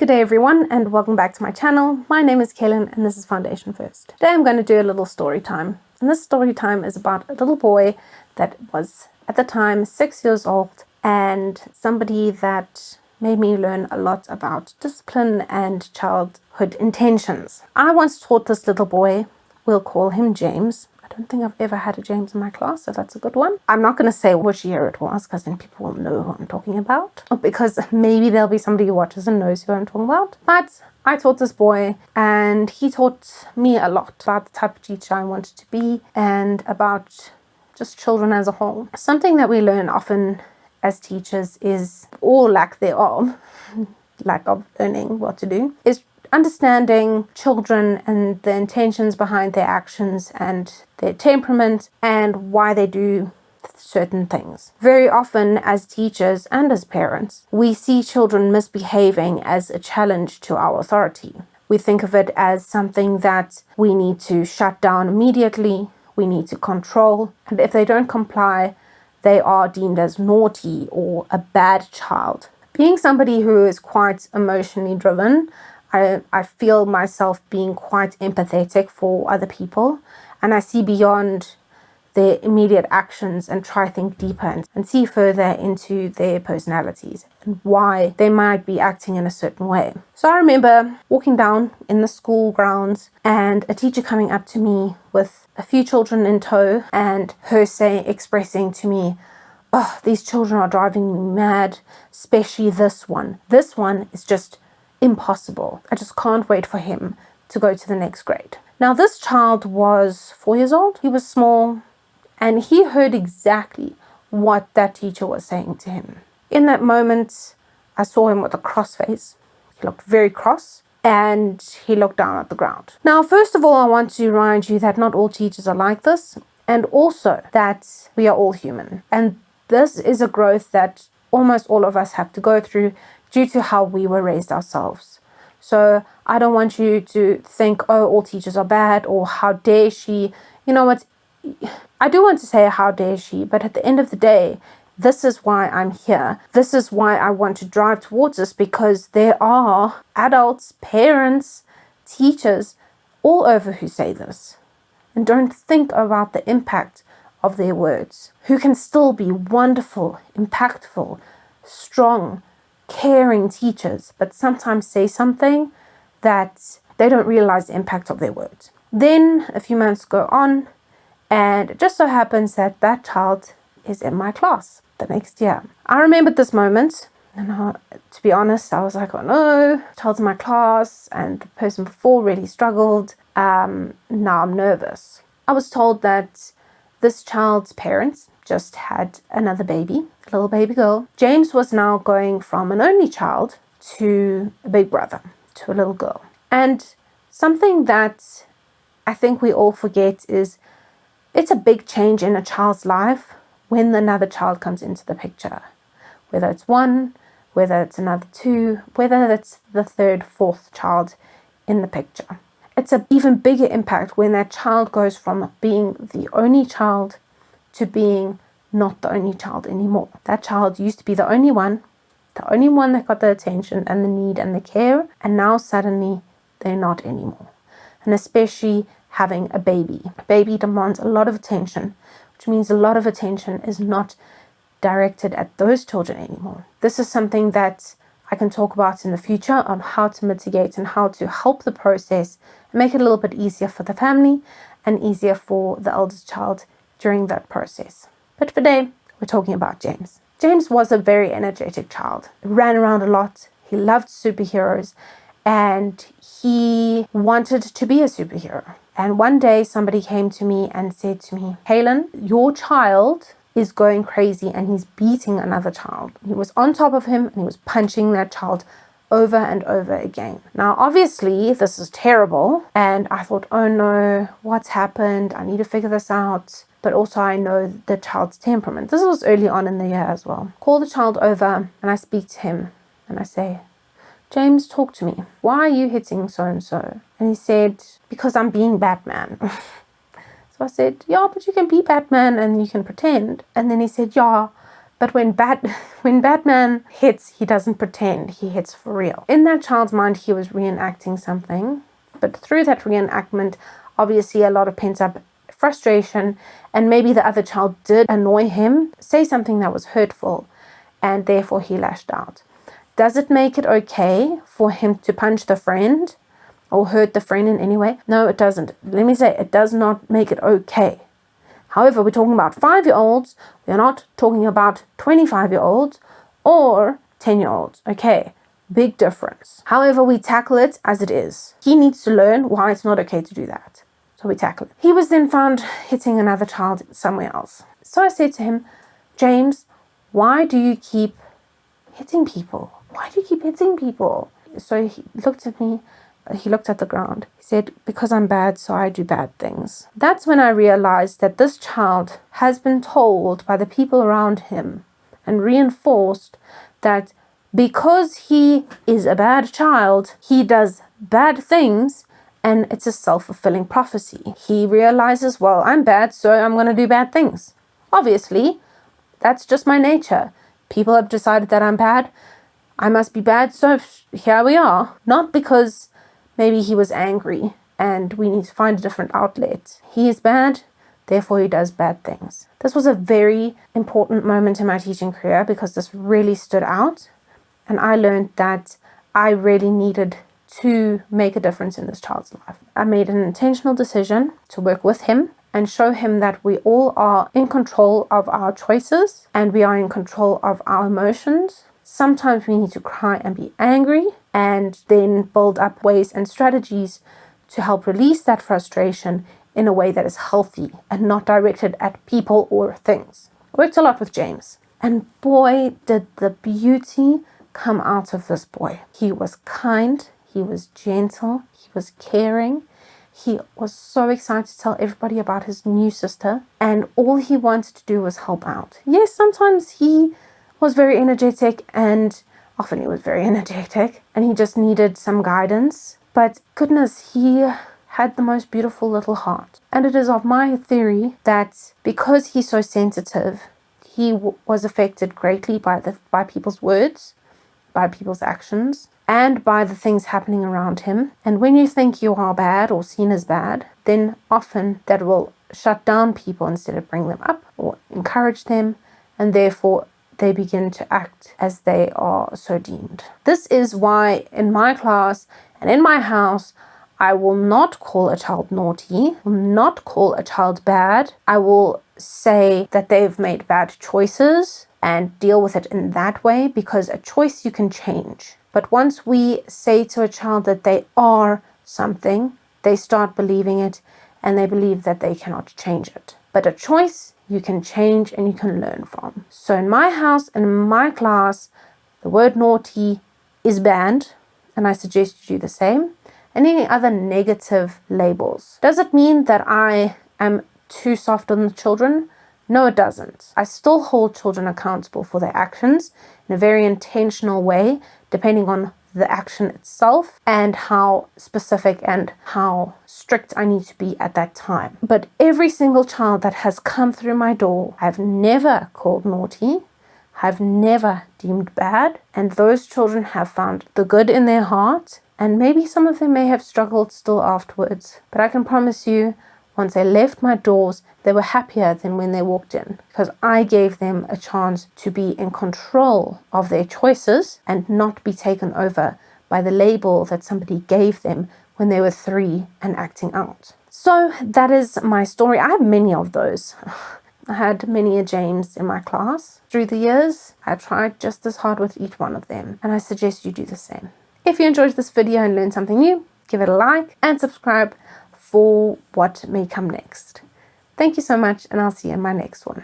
Good day everyone and welcome back to my channel. My name is Cailyn and this is Foundation First. Today I'm going to do a little story time. And this story time is about a little boy that was at the time 6 years old and somebody that made me learn a lot about discipline and childhood intentions. I once taught this little boy, we'll call him James. I don't think I've ever had a James in my class, so that's a good one. I'm not going to say which year it was because then people will know who I'm talking about. Because maybe there'll be somebody who watches and knows who I'm talking about. But I taught this boy and he taught me a lot about the type of teacher I wanted to be and about just children as a whole. Something that we learn often as teachers is, or lack thereof, lack of learning what to do, is understanding children and the intentions behind their actions and their temperament and why they do certain things. Very often as teachers and as parents, we see children misbehaving as a challenge to our authority. We think of it as something that we need to shut down immediately, we need to control, and if they don't comply, they are deemed as naughty or a bad child. Being somebody who is quite emotionally driven, I feel myself being quite empathetic for other people, and I see beyond their immediate actions and try to think deeper and see further into their personalities and why they might be acting in a certain way. So I remember walking down in the school grounds and a teacher coming up to me with a few children in tow and her expressing to me, "Oh, these children are driving me mad, especially this one. This one is just impossible. I just can't wait for him to go to the next grade." Now this child was 4 years old. He was small and he heard exactly what that teacher was saying to him. In that moment, I saw him with a cross face. He looked very cross and he looked down at the ground. Now, first of all, I want to remind you that not all teachers are like this, and also that we are all human. And this is a growth that almost all of us have to go through due to how we were raised ourselves. So I don't want you to think, oh, all teachers are bad, or how dare she. You know what? I do want to say how dare she, but at the end of the day, this is why I'm here. This is why I want to drive towards this, because there are adults, parents, teachers all over who say this and don't think about the impact of their words, who can still be wonderful, impactful, strong, caring teachers, but sometimes say something that they don't realize the impact of their words. Then a few months go on, and it just so happens that that child is in my class the next year. I remembered this moment, and to be honest, I was like, oh no, child's in my class, and the person before really struggled. Now I'm nervous. I was told that this child's parents just had another baby, a little baby girl. James was now going from an only child to a big brother, to a little girl. And something that I think we all forget is it's a big change in a child's life when another child comes into the picture. Whether it's one, whether it's another two, whether it's the third, fourth child in the picture. It's an even bigger impact when that child goes from being the only child to being not the only child anymore. That child used to be the only one that got the attention and the need and the care, and now suddenly they're not anymore. And especially having a baby. A baby demands a lot of attention, which means a lot of attention is not directed at those children anymore. This is something that I can talk about in the future on how to mitigate and how to help the process and make it a little bit easier for the family and easier for the eldest child during that process. But today, we're talking about James. James was a very energetic child. He ran around a lot. He loved superheroes and he wanted to be a superhero. And one day somebody came to me and said to me, "Cailyn, your child is going crazy and he's beating another child." He was on top of him and he was punching that child over and over again. Now, obviously, this is terrible. And I thought, oh no, what's happened? I need to figure this out. But also I know the child's temperament. This was early on in the year as well. Call the child over and I speak to him and I say, "James, talk to me. Why are you hitting so-and-so?" And he said, "Because I'm being Batman." So I said, "Yeah, but you can be Batman and you can pretend." And then he said, "Yeah, But when Batman hits, he doesn't pretend, he hits for real. In that child's mind, he was reenacting something, but through that reenactment, obviously a lot of pent-up frustration, and maybe the other child did annoy him, say something that was hurtful, and therefore he lashed out. Does it make it okay for him to punch the friend or hurt the friend in any way? No, it doesn't. Let me say, it does not make it okay. However, we're talking about 5-year-olds. We're not talking about 25-year-olds or 10-year-olds. Okay, big difference. However, we tackle it as it is. He needs to learn why it's not okay to do that. So we tackle it. He was then found hitting another child somewhere else. So I said to him, James, why do you keep hitting people? Why do you keep hitting people? So he looked at me. He looked at the ground. He said, because I'm bad, so I do bad things. That's when I realized that this child has been told by the people around him and reinforced that because he is a bad child, he does bad things, and it's a self-fulfilling prophecy. He realizes, well, I'm bad, so I'm going to do bad things. Obviously, that's just my nature. People have decided that I'm bad. I must be bad, so here we are. Not because maybe he was angry and we need to find a different outlet. He is bad, therefore he does bad things. This was a very important moment in my teaching career because this really stood out. And I learned that I really needed to make a difference in this child's life. I made an intentional decision to work with him and show him that we all are in control of our choices and we are in control of our emotions. Sometimes we need to cry and be angry and then build up ways and strategies to help release that frustration in a way that is healthy and not directed at people or things. I worked a lot with James, and boy, did the beauty come out of this boy. He was kind, he was gentle, he was caring. He was so excited to tell everybody about his new sister, and all he wanted to do was help out. Yes, sometimes he was very energetic, and often he was very energetic, and he just needed some guidance. But goodness, he had the most beautiful little heart. And it is of my theory that because he's so sensitive, he was affected greatly by people's words, by people's actions, and by the things happening around him. And when you think you are bad or seen as bad, then often that will shut down people instead of bring them up or encourage them, and therefore they begin to act as they are so deemed. This is why in my class and in my house, I will not call a child naughty, will not call a child bad. I will say that they've made bad choices and deal with it in that way, because a choice you can change. But once we say to a child that they are something, they start believing it and they believe that they cannot change it. But a choice you can change and you can learn from. So in my house and in my class, the word naughty is banned, and I suggest you do the same. And any other negative labels. Does it mean that I am too soft on the children? No, it doesn't. I still hold children accountable for their actions in a very intentional way, depending on the action itself and how specific and how strict I need to be at that time. But every single child that has come through my door, I've never called naughty, I've never deemed bad, and those children have found the good in their heart, and maybe some of them may have struggled still afterwards. But I can promise you, once they left my doors, they were happier than when they walked in, because I gave them a chance to be in control of their choices and not be taken over by the label that somebody gave them when they were 3 and acting out. So that is my story. I have many of those. I had many a James in my class. Through the years, I tried just as hard with each one of them, and I suggest you do the same. If you enjoyed this video and learned something new, give it a like and subscribe for what may come next. Thank you so much, and I'll see you in my next one.